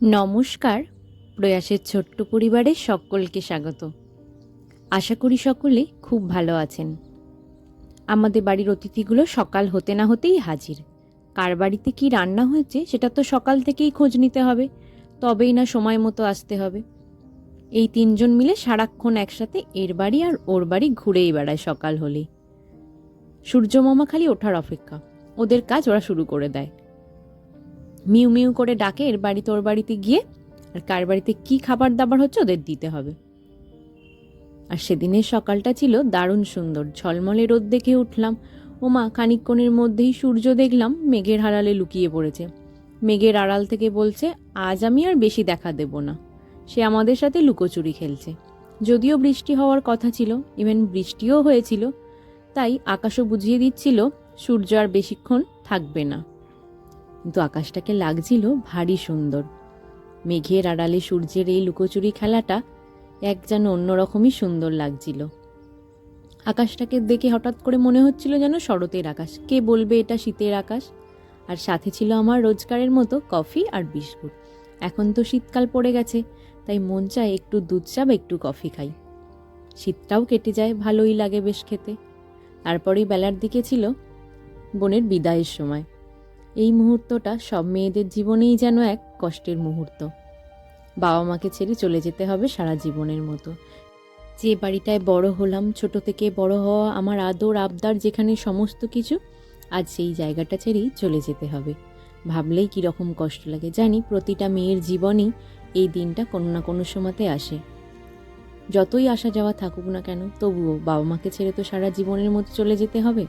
নমস্কার। প্রয়াসের ছোট্ট পরিবারে সকলকে স্বাগত। আশা করি সকলে খুব ভালো আছেন। আমাদের বাড়ির অতিথিগুলো সকাল হতে না হতেই হাজির। কার বাড়িতে কি রান্না হয়েছে সেটা তো সকাল থেকেই খোঁজ নিতে হবে, তবেই না সময় মতো আসতে হবে। এই তিনজন মিলে সারাক্ষণ একসাথে এর বাড়ি আর ওর বাড়ি ঘুরেই বেড়ায়। সকাল হলেই সূর্যমামা খালি ওঠার অপেক্ষা, ওদের কাজ ওরা শুরু করে দেয়। মিউ মিউ করে ডাকে এর বাড়িতে ওর বাড়িতে গিয়ে, আর কার বাড়িতে কি খাবার দাবার হচ্ছে ওদের দিতে হবে। আর সেদিনের সকালটা ছিল দারুণ সুন্দর। ঝলমলে রোদ দেখে উঠলাম, ওমা খানিকক্ষণের মধ্যেই সূর্য দেখলাম মেঘের আড়ালে লুকিয়ে পড়েছে। মেঘের আড়াল থেকে বলছে, আজ আমি আর বেশি দেখা দেব না। সে আমাদের সাথে লুকোচুরি খেলছে। যদিও বৃষ্টি হওয়ার কথা ছিল, ইভেন বৃষ্টিও হয়েছিল, তাই আকাশও বুঝিয়ে দিচ্ছিল সূর্য আর বেশিক্ষণ থাকবে না। কিন্তু আকাশটাকে লাগছিল ভারী সুন্দর। মেঘের আড়ালে সূর্যের এই লুকোচুরি খেলাটা এক যেন অন্যরকমই সুন্দর লাগছিল। আকাশটাকে দেখে হঠাৎ করে মনে হচ্ছিল যেন শরতের আকাশ, কে বলবে এটা শীতের আকাশ। আর সাথে ছিল আমার রোজকারের মতো কফি আর বিস্কুট। এখন তো শীতকাল পড়ে গেছে, তাই মন চায় একটু দুধ চা বা একটু কফি খাই। শীতটাও কেটে যায়, ভালোই লাগে বেশ খেতে। তারপরেই বেলার দিকে ছিল বোনের বিদায়ের সময়। এই মুহূর্তটা সব মেয়েদের জীবনেই যেন এক কষ্টের মুহূর্ত। বাবা মাকে ছেড়ে চলে যেতে হবে সারা জীবনের মতো। যে বাড়িটায় বড় হলাম, ছোট থেকে বড় হওয়া আমার আদর আবদার, যেখানে সমস্ত কিছু, আজ সেই জায়গাটা ছেড়েই চলে যেতে হবে। ভাবলেই কীরকম কষ্ট লাগে। জানি প্রতিটা মেয়ের জীবনেই এই দিনটা কোনো না কোনো সময়তে আসে। যতই আসা যাওয়া থাকুক না কেন, তবুও বাবা মাকে ছেড়ে তো সারা জীবনের মতো চলে যেতে হবে।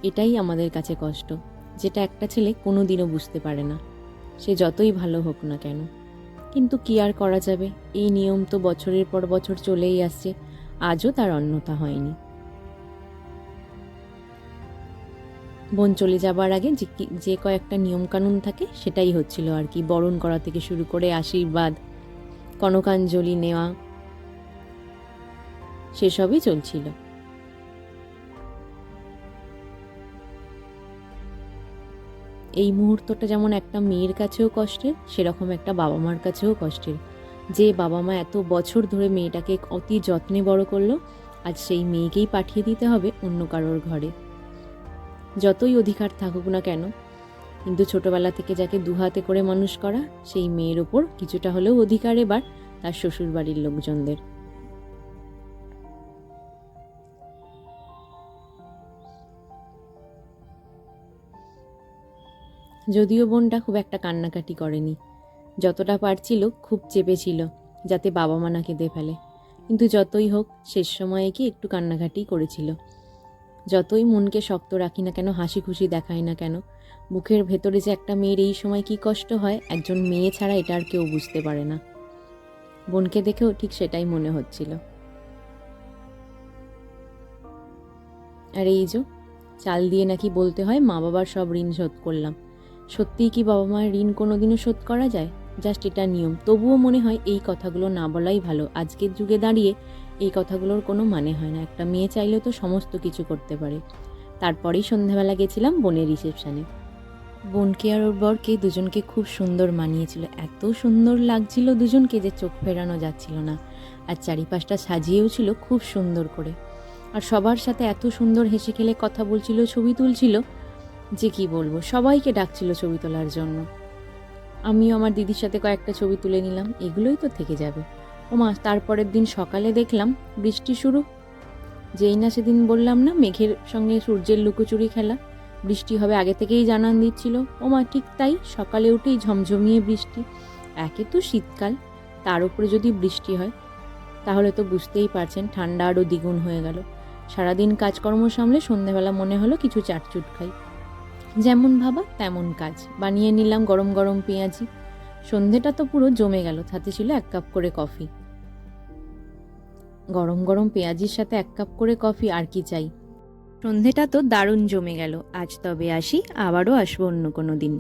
এটাই আমাদের কাছে কষ্ট, যেটা একটা ছেলে কোনো দিনও বুঝতে পারে না, সে যতই ভালো হোক না কেন। কিন্তু কি আর করা যাবে, এই নিয়ম তো বছরের পর বছর চলেই আসছে, আজও তার অন্যথা হয়নি। বোন চলে যাবার আগে যে কয়েকটা নিয়মকানুন থাকে সেটাই হচ্ছিল আর কি। বরণ করা থেকে শুরু করে আশীর্বাদ, কনকাঞ্জলি নেওয়া, সেসবই চলছিল। এই মুহূর্তটা যেমন একটা মেয়ের কাছেও কষ্টের, সেরকম একটা বাবা মার কাছেও কষ্টের। যে বাবা মা এত বছর ধরে মেয়েটাকে অতি যত্নে বড় করলো, আজ সেই মেয়েকেই পাঠিয়ে দিতে হবে অন্য কারোর ঘরে। যতই অধিকার থাকুক না কেন, কিন্তু ছোটবেলা থেকে যাকে দুহাতে করে মানুষ করা, সেই মেয়ের ওপর কিছুটা হলেও অধিকার এবার তার শ্বশুর বাড়ির লোকজনদের। যদিও বোনটা খুব একটা কান্নাকাটি করেনি, যতটা পারছিল খুব চেপেছিল যাতে বাবা মা না কেঁদে ফেলে। কিন্তু যতই হোক শেষ সময়ে কি একটু কান্নাকাটি করেছিল। যতই মনকে শক্ত রাখি না কেন, হাসি খুশি দেখাই না কেন, বুকের ভেতরে যে একটা মেয়ের এই সময় কি কষ্ট হয়, একজন মেয়ে ছাড়া এটা আর কেউ বুঝতে পারে না। বোনকে দেখেও ঠিক সেটাই মনে হচ্ছিল। আর এই যে চাল দিয়ে নাকি বলতে হয় মা বাবার সব ঋণ শোধ করলাম। সত্যিই কি বাবা মায়ের ঋণ কোনোদিনও শোধ করা যায়? জাস্ট এটা নিয়ম। তবুও মনে হয় এই কথাগুলো না বলাই ভালো। আজকের যুগে দাঁড়িয়ে এই কথাগুলোর কোনো মানে হয় না। একটা মেয়ে চাইলেও তো সমস্ত কিছু করতে পারে। তারপরেই সন্ধ্যাবেলা গেছিলাম বোনের রিসেপশানে। বোনকে আর ওর বরকে দুজনকে খুব সুন্দর মানিয়েছিল। এত সুন্দর লাগছিল দুজনকে যে চোখ ফেরানো যাচ্ছিল না। আর চারিপাশটা সাজিয়েও ছিল খুব সুন্দর করে। আর সবার সাথে এত সুন্দর হেসে খেলে কথা বলছিল, ছবি তুলছিল, যে কি বলবো, সবাইকে ডাকছিল ছবি তোলার জন্য। আমিও আমার দিদির সাথে কয়েকটা ছবি তুলে নিলাম। এগুলোই তো থেকে যাবে। ওমা, তারপরের দিন সকালে দেখলাম বৃষ্টি শুরু। যেই না সেদিন বললাম না মেঘের সঙ্গে সূর্যের লুকোচুরি খেলা, বৃষ্টি হবে আগে থেকেই জানান দিচ্ছিল। ওমা ঠিক তাই, সকালে উঠেই ঝমঝমিয়ে বৃষ্টি। একে তো শীতকাল, তার উপরে যদি বৃষ্টি হয়, তাহলে তো বুঝতেই পারছেন ঠান্ডা আরও দ্বিগুণ হয়ে গেল। সারাদিন কাজকর্ম সামলে সন্ধ্যাবেলা মনে হলো কিছু চাটচুট খাই। যেমন ভাবা তেমন কাজ, বানিয়ে নিলাম গরম গরম পেঁয়াজি। সন্ধেটা তো পুরো জমে গেল। সাথে ছিল 1 কাপ করে কফি। গরম গরম পেঁয়াজির সাথে 1 কাপ করে কফি, আর কি চাই। সন্ধেটা তো দারুণ জমে গেল। আজ তবে আসি, আবারও আসবো অন্য কোনো দিন।